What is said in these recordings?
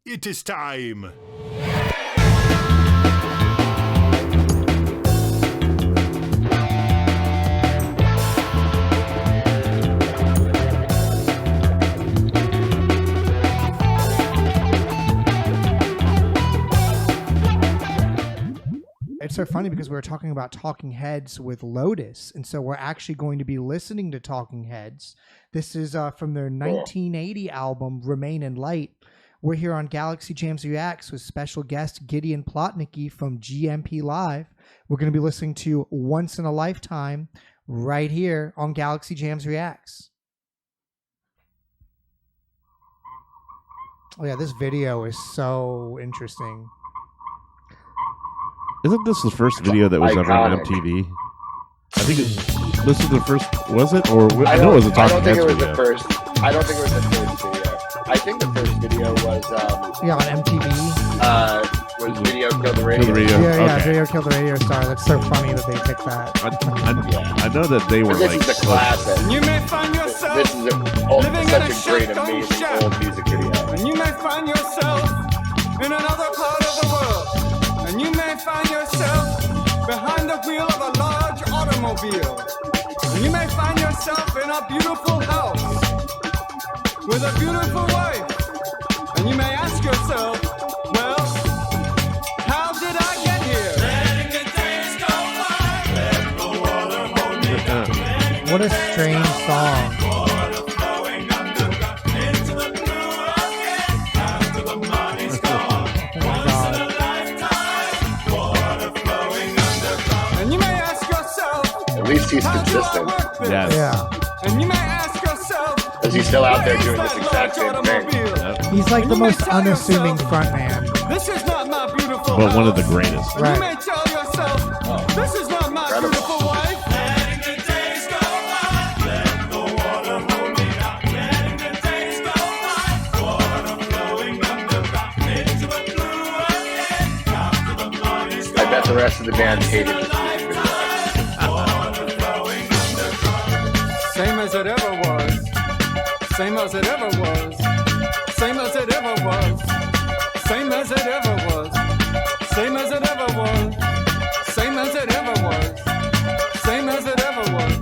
It is time. It's so funny because we were talking about Talking Heads with Lotus, and so we're actually going to be listening to Talking Heads. This is from their 1980 album, Remain in Light. We're here on Galaxy Jams Reacts with special guest Gideon Plotnicki from GMP Live. We're going to be listening to Once in a Lifetime right here on Galaxy Jams Reacts. Oh yeah, this video is so interesting. Isn't this the first video that was ever on MTV? I think this is the first, was it? Or I know it was a Talking Heads video. I don't think it was the first video. I think the first video was on MTV. Was Video Killed the Radio. Yeah, Video Killed the Radio Star. That's so funny that they picked that. I know that they were this like... This is the classic. You may find yourself this is such a great, amazing old music video. And you may find yourself in another part of the world. And you may find yourself behind the wheel of a large automobile. And you may find yourself in a beautiful house with a beautiful wife. And you may ask yourself, well, how did I get here? Letting the days go by, let the water hold me down. What a strange song. Water flowing underground into the blue again after the money's gone. Once in a lifetime, water flowing underground. And you may ask yourself, at least he's consistent. Yes. Yeah. And you may ask yourself, is he still out there doing this exact same thing? He's like the most unassuming frontman. This is not my beautiful But one of the house. greatest. And you may tell yourself, this is not my Incredible. beautiful wife. Letting the days go by, let the water hold me down. Letting the days go by, water flowing underground into the blue again. After the money's gone. I bet the rest of the band hated this music video. Water flowing underground. Same as it ever was. Same as it ever was. Same as it ever was. Same as it ever was. Same as it ever was. Same as it ever was. Same as it ever was.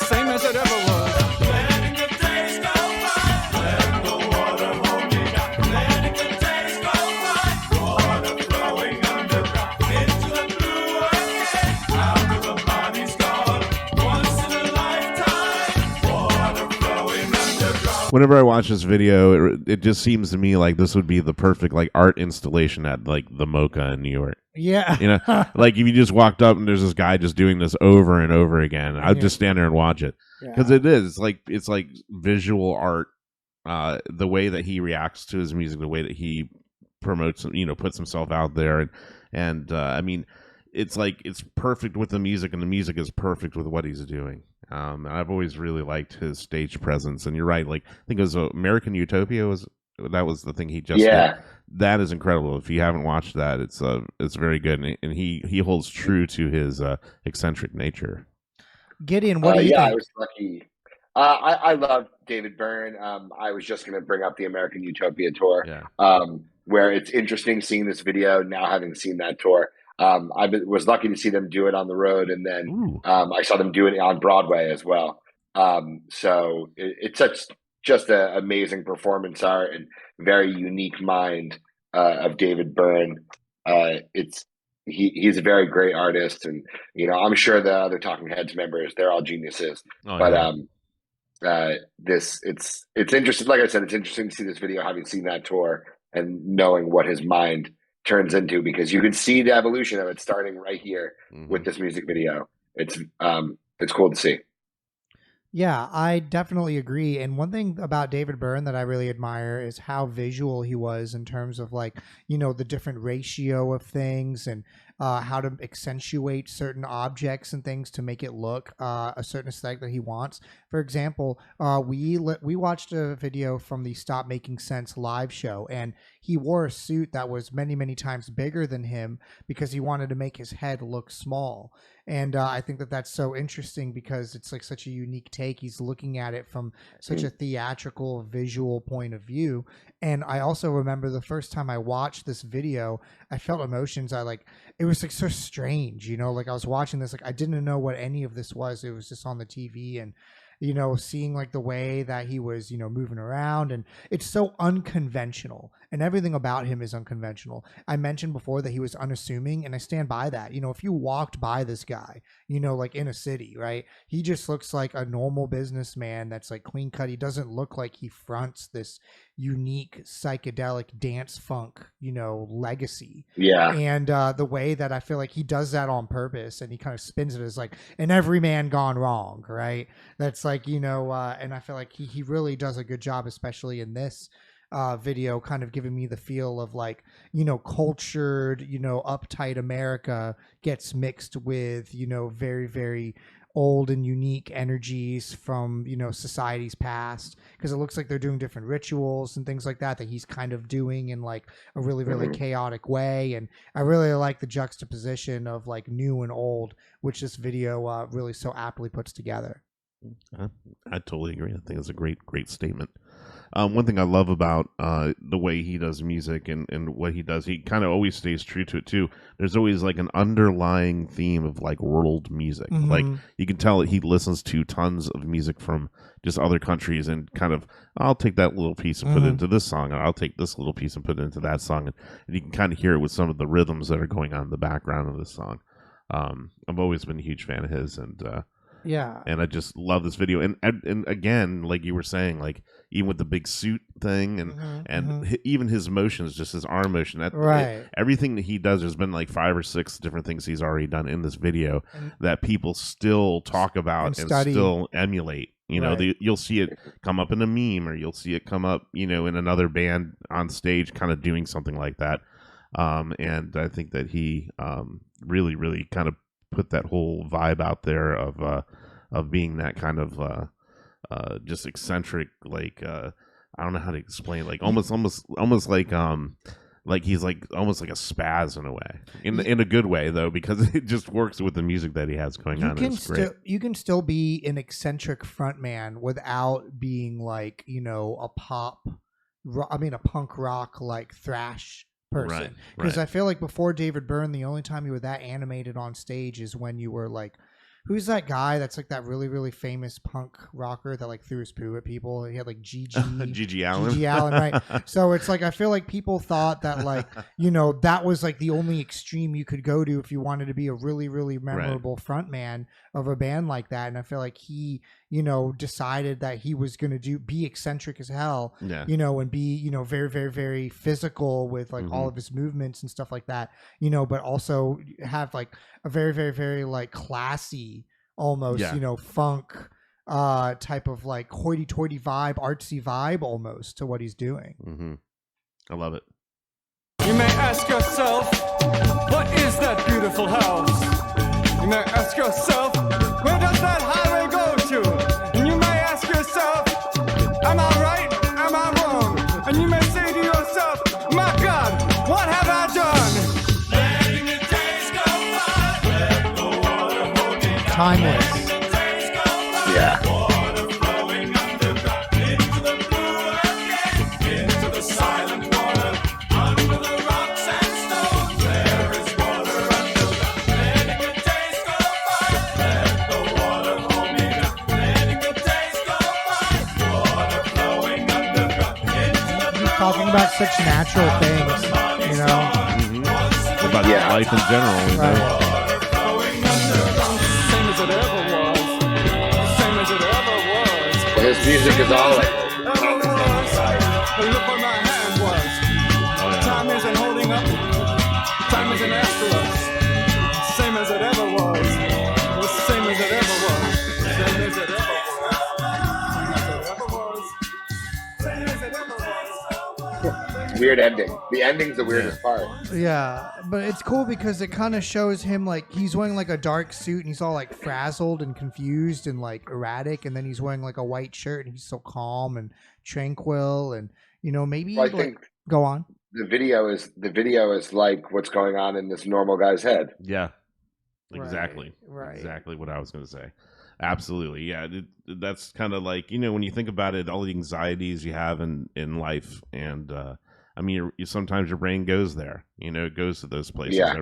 Same as it ever was. Letting the days go by. Let the water hold me down. Letting the days go by. Water flowing underground into the blue again. After the money's gone. Once in a lifetime. Water flowing underground. Whenever I watch this video, it just seems to me like this would be the perfect like art installation at like the Mocha in New York. Yeah. You know, like if you just walked up and there's this guy just doing this over and over again, I'd just stand there and watch it because it is it's like visual art. The way that he reacts to his music, the way that he promotes, puts himself out there, and I mean, it's like it's perfect with the music, and the music is perfect with what he's doing. And I've always really liked his stage presence. And you're right, like I think it was American Utopia was the thing he just did. That is incredible. If you haven't watched that, it's very good, and he holds true to his eccentric nature. Gideon, what do you think? I was lucky. I love David Byrne. I was just going to bring up the American Utopia tour, where it's interesting seeing this video now, having seen that tour. I was lucky to see them do it on the road, and then I saw them do it on Broadway as well. So it's just an amazing performance art and very unique mind of David Byrne. He's a very great artist, and I'm sure the other Talking Heads members, they're all geniuses. It's interesting. Like I said, it's interesting to see this video, having seen that tour and knowing what his mind turns into, because you can see the evolution of it starting right here with this music video. It's cool to see. Yeah, I definitely agree. And one thing about David Byrne that I really admire is how visual he was in terms of like, the different ratio of things. And how to accentuate certain objects and things to make it look a certain aesthetic that he wants. For example, we watched a video from the Stop Making Sense live show, and he wore a suit that was many, many times bigger than him because he wanted to make his head look small. And I think that that's so interesting because it's like such a unique take. He's looking at it from such a theatrical, visual point of view. And I also remember the first time I watched this video, I felt emotions. It was like so strange, you know, like I was watching this, like I didn't know what any of this was. It was just on the TV, and you know, seeing like the way that he was, you know, moving around, and it's so unconventional, and everything about him is unconventional. I mentioned before that he was unassuming, and I stand by that. You know, if you walked by this guy, you know, like in a city, right, he just looks like a normal businessman that's like clean cut. He doesn't look like he fronts this unique psychedelic dance funk, you know, legacy. Yeah. And the way that I feel like he does that on purpose, and he kind of spins it as like an everyman gone wrong, right? That's like, you know, and I feel like he really does a good job, especially in this video, kind of giving me the feel of like, you know, cultured, you know, uptight America gets mixed with, you know, very, very old and unique energies from, you know, society's past, because it looks like they're doing different rituals and things like that he's kind of doing in like a really, really chaotic way. And I really like the juxtaposition of like new and old, which this video really so aptly puts together. I totally agree. I think it's a great statement. One thing I love about the way he does music and what he does, he kind of always stays true to it too. There's always like an underlying theme of like world music. Like you can tell that he listens to tons of music from just other countries, and kind of, I'll take that little piece and put it into this song, and I'll take this little piece and put it into that song, and you can kind of hear it with some of the rhythms that are going on in the background of this song. I've always been a huge fan of his, and yeah, and I just love this video. And again, like you were saying, like even with the big suit thing, and even his motions, just his arm motion, everything that he does, there's been like 5 or 6 different things he's already done in this video that people still talk about and still emulate. You know, you'll see it come up in a meme, or you'll see it come up, you know, in another band on stage kind of doing something like that. And I think that he really, really kind of put that whole vibe out there of being that kind of just eccentric, like I don't know how to explain, like almost like he's like almost like a spaz in a way, in a good way though, because it just works with the music that he has going on. It's great. You can still be an eccentric frontman without being like, you know, a punk rock like thrash person, because I feel like before David Byrne, the only time you were that animated on stage is when you were like, who's that guy that's like that really, really famous punk rocker that like threw his poo at people? He had like Gigi Allen. Gigi Allen, right? So it's like, I feel like people thought that like, you know, that was like the only extreme you could go to if you wanted to be a really, really memorable frontman of a band like that. And I feel like he, you know, decided that he was going to be eccentric as hell, you know, and be, you know, very, very, very physical with like all of his movements and stuff like that, you know, but also have like a very, very, very like classy, almost, you know, funk type of like hoity-toity vibe, artsy vibe almost to what he's doing. I love it. You may ask yourself, what is that beautiful house? You may ask yourself, where does that highway go to? And you may ask yourself, am I right? Am I wrong? And you may say to yourself, my God, what have I done? Letting the days go by, let the water hold me down. Timeless. Yeah. Water flowing underground into the blue again, into the silent water, under the rocks and stones. There is water underground. Letting the days go by, let the water hold me down. Letting the days go by, water flowing underground into the blue. Talking about such natural things, you know. About life in general, you know? Same as it ever was. Same as it ever was. His music is all like Ever was. And look where my hand was. Time isn't holding up. Time isn't after us. Same as it ever was. Same as it ever was. Same as it ever was. Same as it ever was. Same as it ever was. weird ending. The ending's the weirdest part. Yeah, but it's cool because it kind of shows him like he's wearing like a dark suit and he's all like frazzled and confused and like erratic, and then he's wearing like a white shirt and he's so calm and tranquil, and maybe I think go on. The video is like what's going on in this normal guy's head. Yeah, exactly. Right. Exactly what I was going to say. Absolutely. Yeah. That's kind of like, when you think about it, all the anxieties you have in life. And, I mean, sometimes your brain goes there, it goes to those places. Yeah.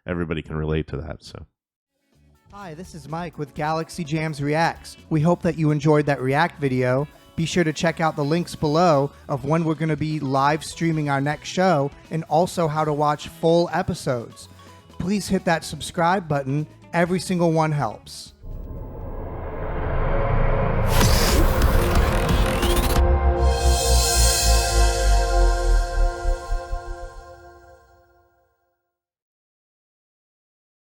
Everybody can relate to that. So. Hi, this is Mike with Galaxy Jams Reacts. We hope that you enjoyed that React video. Be sure to check out the links below of when we're going to be live streaming our next show and also how to watch full episodes. Please hit that subscribe button. Every single one helps.